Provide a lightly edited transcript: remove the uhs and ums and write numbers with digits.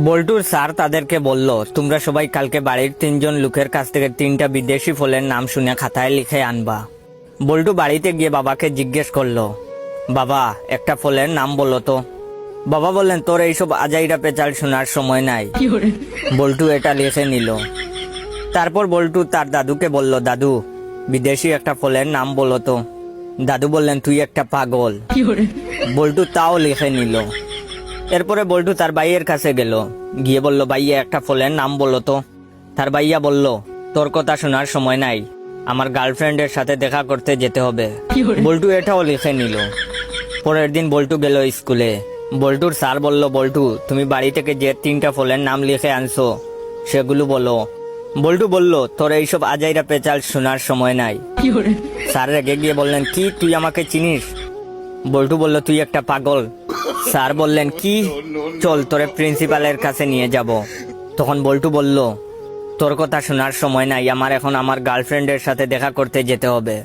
বল্টুর স্যার তাদেরকে বলল, তোমরা সবাই কালকে বাড়ির 3জন লোকের কাছ থেকে 3টা বিদেশি ফলের নাম শুনে খাতায় লিখে আনবা। বল্টু বাড়িতে গিয়ে বাবাকে জিজ্ঞেস করলো, বাবা একটা ফলের নাম বলো তো। বাবা বললেন, তোর এইসব আজাইরা পেঁচাল শোনার সময় নাই। বল্টু এটা লিখে নিল। তারপর বল্টু তার দাদুকে বলল, দাদু বিদেশি একটা ফলের নাম বলো তো। দাদু বললেন, তুই একটা পাগল। বল্টু তাও লিখে নিল। এরপরে বল্টু তার ভাইয়ের কাছে গেল, গিয়ে বলল, ভাইয়া একটা ফলের নাম বলো তো। তার ভাইয়া বলল, তোর কথা শোনার সময় নাই, আমার গার্লফ্রেন্ডের সাথে দেখা করতে যেতে হবে। বল্টু এটাও লিখে নিল। পরের দিন বল্টু গেল স্কুলে। বল্টুর স্যার বলল, বল্টু তুমি বাড়ি থেকে যে 3টা ফলের নাম লিখে আনছো সেগুলো বলো। বল্টু বলল, তোর এইসব আজাইরা পেঁচাল শোনার সময় নাই। স্যার রেগে গিয়ে বললেন, কি তুই আমাকে চিনিস? বল্টু বলল, তুই একটা পাগল। স্যার বললেন, কি? চল তোরে প্রিন্সিপালের কাছে নিয়ে যাব। তখন বল্টু বলল, তোর কথা শোনার সময় নাই, আমার এখন আমার গার্লফ্রেন্ডের সাথে দেখা করতে যেতে হবে।